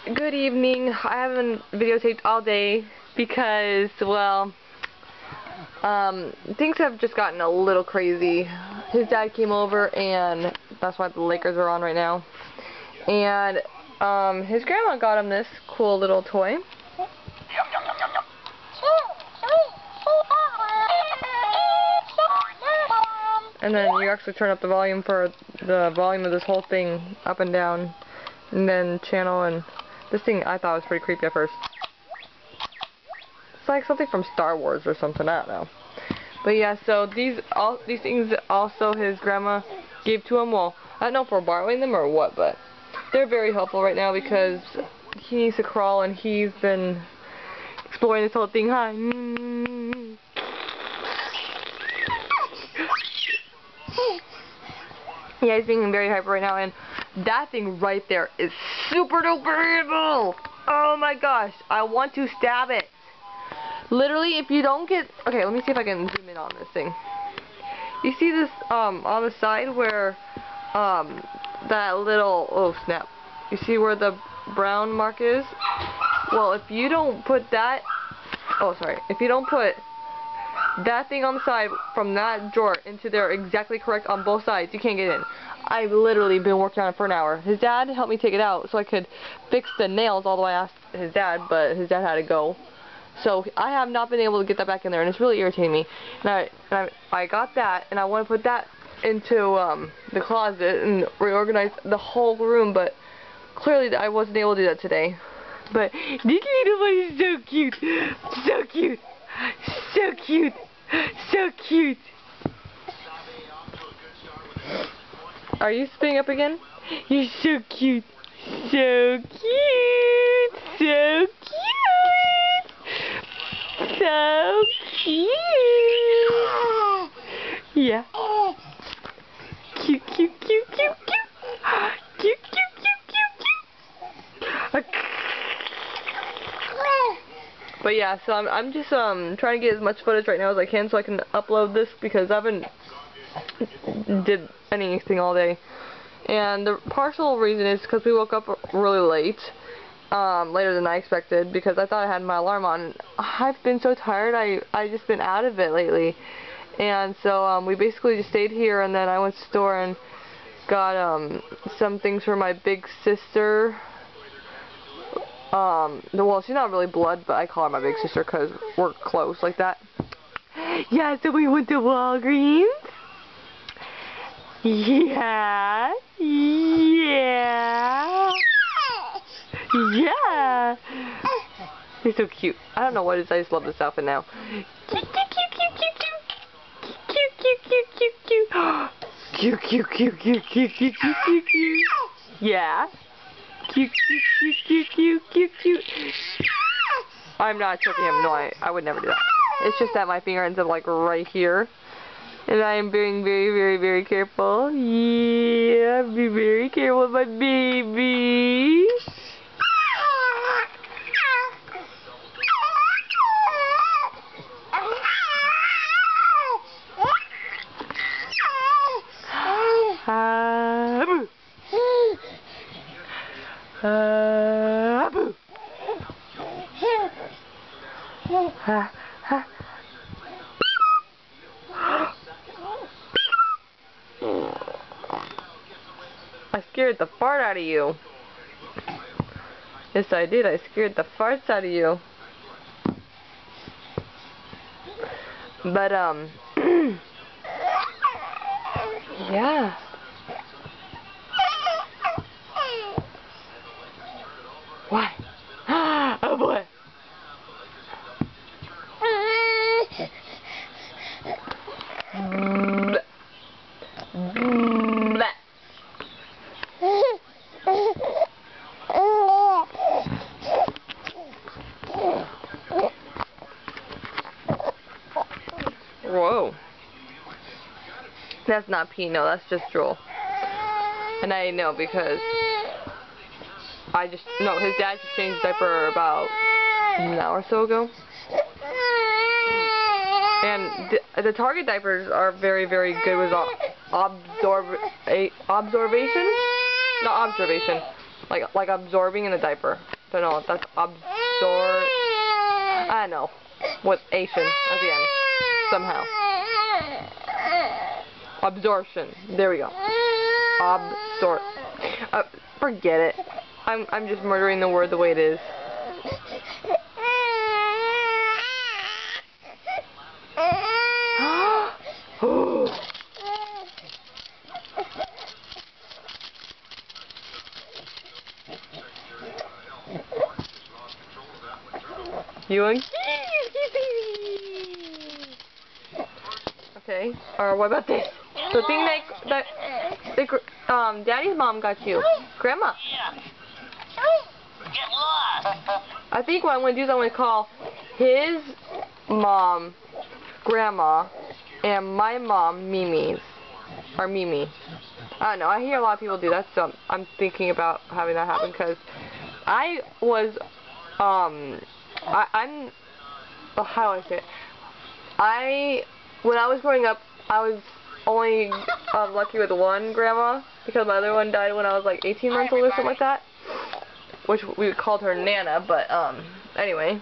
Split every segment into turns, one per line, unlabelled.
Good evening. I haven't videotaped all day because, well, things have just gotten a little crazy. His dad came over, and that's why the Lakers are on right now. And his grandma got him this cool little toy. And then you actually turn up the volume for the volume of this whole thing up and down, and then channel. And this thing I thought was pretty creepy at first. It's like something from Star Wars or something, I don't know. But yeah, so these things also his grandma gave to him. Well, I don't know if we're borrowing them or what, but they're very helpful right now because he needs to crawl and he's been exploring this whole thing. Hi. Yeah, he's being very hyper right now, and that thing right there is super duper evil. Oh my gosh, I want to stab it. Literally, if you don't get... Okay, let me see if I can zoom in on this thing. You see this on the side where that little... Oh snap. You see where the brown mark is? Well, if you don't put that... Oh, sorry. If you don't put that thing on the side from that drawer into there exactly correct on both sides, you can't get in. I've literally been working on it for an hour. His dad helped me take it out so I could fix the nails, although I asked his dad, but his dad had to go. So I have not been able to get that back in there, and it's really irritating me. And I got that, and I want to put that into the closet and reorganize the whole room, but clearly I wasn't able to do that today. But this little one is so cute. So cute. So cute. So cute. Are you spinning up again? You're so cute. So cute. So cute. So cute. Yeah. Cute, cute, cute, cute, cute. Cute, cute, cute, cute, cute. But yeah, so I'm just trying to get as much footage right now as I can so I can upload this because I haven't did anything all day. And the partial reason is because we woke up really late, later than I expected, because I thought I had my alarm on. I've been so tired, I just been out of it lately. And so we basically just stayed here, and then I went to the store and got some things for my big sister. Well, she's not really blood, but I call her my big sister because we're close like that. Yeah, so we went to Walgreens. Yeah. Yeah. Yeah. You're so cute. I don't know what it is, I just love this outfit now. Cute, cute, cute, cute, cute, cute. Cute, cute, cute, cute, cute. Cute, cute, cute, cute, cute, cute, cute, cute, cute. Yeah. Cute, cute, cute, cute, cute, cute, cute. I'm not choking him. No, I would never do that. It's just that my finger ends up like right here. And I am being very, very, very careful. Yeah, be very careful with my baby. I scared the fart out of you. Yes, I did. I scared the farts out of you. But, yeah. What? Oh boy. Whoa. That's not pee, no, that's just drool. And I know because his dad just changed the diaper about an hour or so ago. And the Target diapers are very, very good with observation. Not observation. Like absorbing in the diaper. So no, that's absorb. I know. With Asian at the end. Somehow. Absorption. There we go. Forget it. I'm just murdering the word the way it is. Ewing? Okay. Or what about this? The thing that Daddy's mom got you. Grandma. I think what I'm going to do is I'm going to call his mom Grandma and my mom Mimi's. Or Mimi. I don't know. I hear a lot of people do that, so I'm thinking about having that happen because I was, I'm, how do I say it? When I was growing up, I was only lucky with one grandma because my other one died when I was like 18 months old or something like that. Which we called her Nana, but anyway,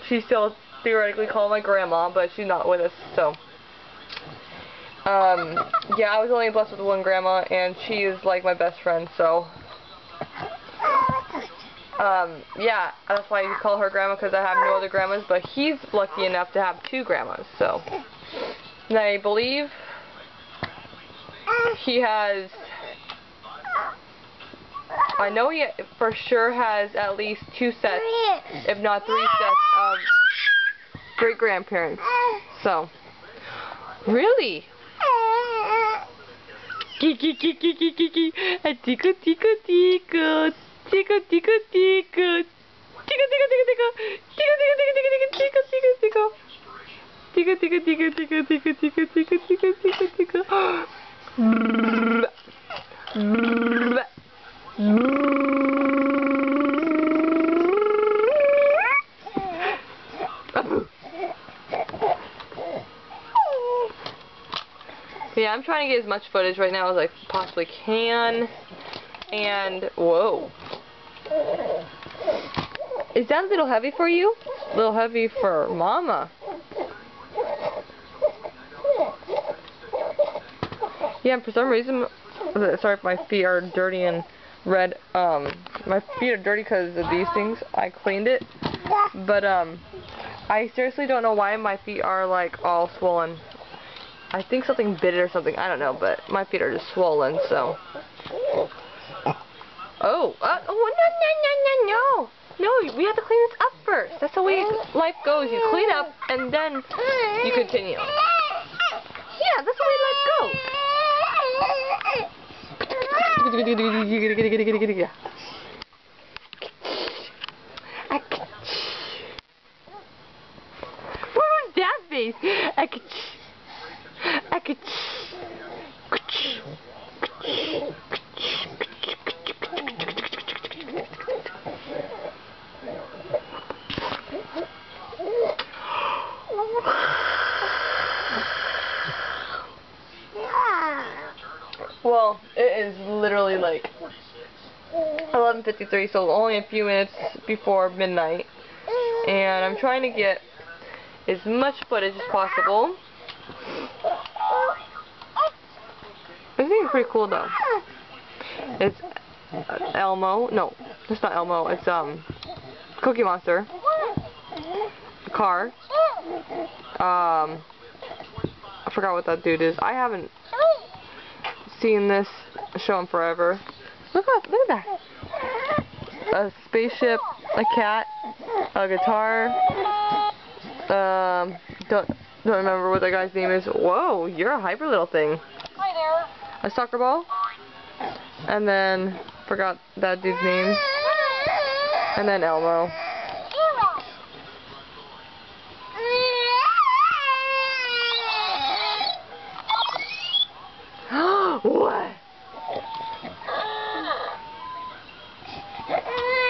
she's still theoretically called my grandma, but she's not with us, so. Yeah, I was only blessed with one grandma, and she is like my best friend, so. Yeah, that's why you call her grandma, because I have no other grandmas, but he's lucky enough to have 2 grandmas, so. And I believe he has, I know he for sure has at least 2 sets, if not 3 sets of great-grandparents, so. Really? Kiki kiki kiki kiki, tico tico tico, tico tico tico, tico tico tico tico, tico tico tico tico tico tico, tico tico tico tico tico tico tico tico tico tico. Yeah, I'm trying to get as much footage right now as I possibly can. And, whoa. Is that a little heavy for you? A little heavy for Mama. Yeah, and for some reason, sorry if my feet are dirty and red. My feet are dirty because of these things. I cleaned it. But, I seriously don't know why my feet are, like, all swollen. I think something bit it or something, I don't know, but my feet are just swollen, so. Oh, no, we have to clean this up first. That's the way life goes. You clean up, and then you continue. Yeah, that's the way life goes. What was that face? Well, it is literally like 11:53, so only a few minutes before midnight, and I'm trying to get as much footage as possible. I think it's pretty cool though. It's Elmo. No, it's not Elmo. It's Cookie Monster. A car. I forgot what that dude is. I haven't seen this show in forever. Look at that. A spaceship, a cat, a guitar. Don't remember what that guy's name is. Whoa, you're a hyper little thing.
Hi there.
A soccer ball. And then forgot that dude's name. And then Elmo. What?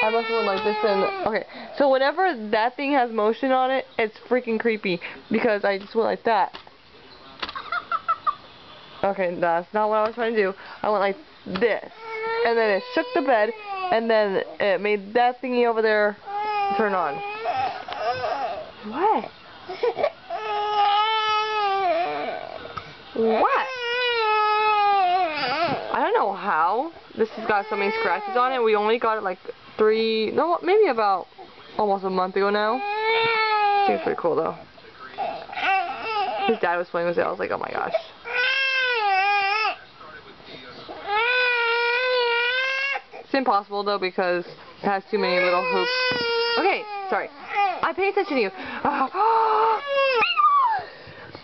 I must have went like this and okay. So whenever that thing has motion on it, it's freaking creepy because I just went like that. Okay, that's not what I was trying to do. I went like this, and then it shook the bed, and then it made that thingy over there turn on. What? What? I don't know how this has got so many scratches on it. We only got it like maybe about almost a month ago now. I think it's pretty cool though. His dad was playing with it. I was like, oh my gosh. It's impossible though because it has too many little hoops. Okay, sorry. I pay attention to you.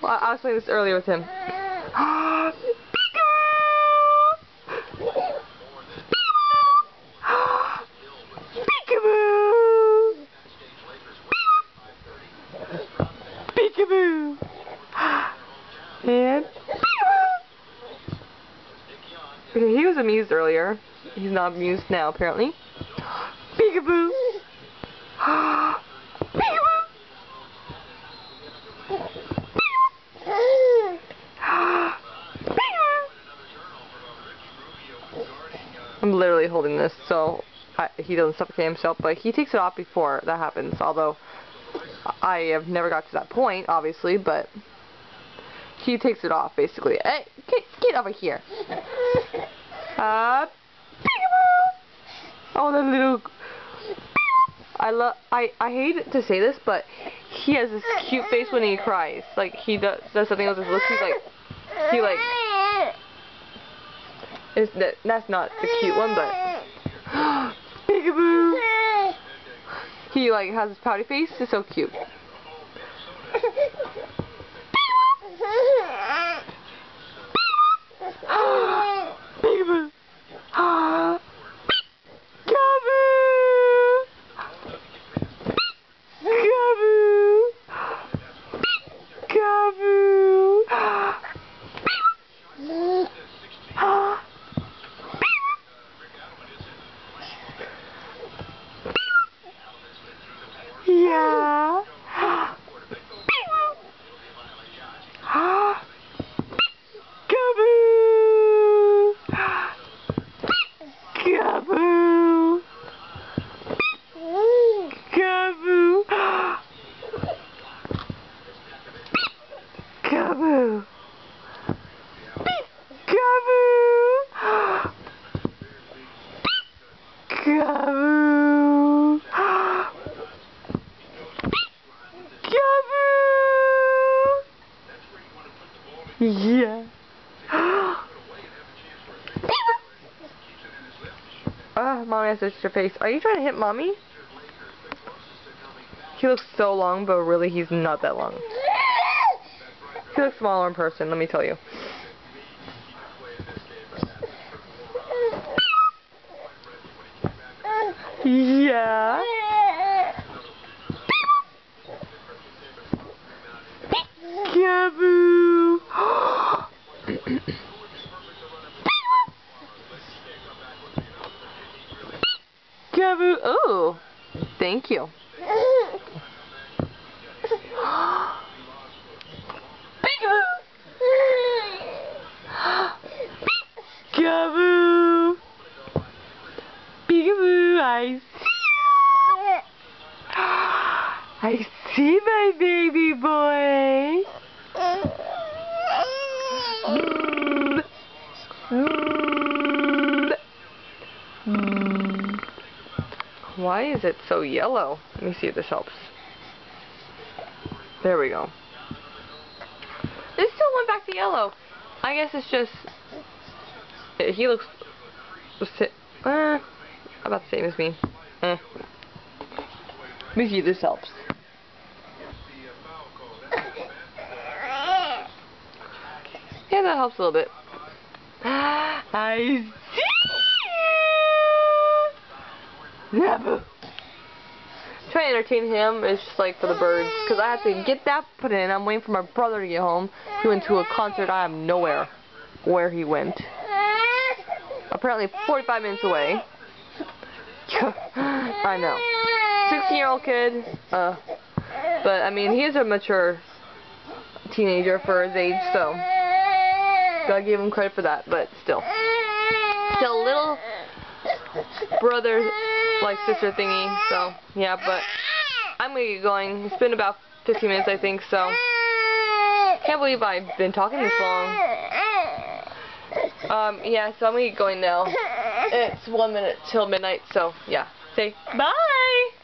Well, I was playing this earlier with him. Peekaboo! And okay, he was amused earlier. He's not amused now, apparently. Peekaboo! Peekaboo! I'm literally holding this so he doesn't suffocate himself, but he takes it off before that happens, although I have never got to that point, obviously, but he takes it off, basically. Hey, get over here. Oh, the little... I hate to say this, but he has this cute face when he cries. Like, he does something with his lips. That's not the cute one, but... Peekaboo! He, like, has his pouty face. It's so cute. Peekaboo! Yeah. Kaboo! Kaboo! Kaboo! Kaboo! Kaboo! Yeah. Mommy has such a face. Are you trying to hit Mommy? He looks so long, but really he's not that long. He looks smaller in person, let me tell you. Yeah. Kaboo! Kaboo! Oh, thank you. Kaboo! Peekaboo! I see my baby boy. Why is it so yellow? Let me see if this helps. There we go. It still went back to yellow. I guess it's just... He looks... about the same as me. Let me see if this helps. Yeah, that helps a little bit. I see you! Never. Trying to entertain him is just like for the birds, because I have to get that put in. I'm waiting for my brother to get home. He went to a concert. I am nowhere where he went. Apparently 45 minutes away. I know. 16-year-old kid. But I mean, he is a mature teenager for his age, so gotta give him credit for that. But still a little brother, like, sister thingy, so, yeah, but I'm gonna get going. It's been about 15 minutes, I think, so, can't believe I've been talking this long. Yeah, so I'm gonna get going now. It's 1 minute till midnight, so, yeah, say bye!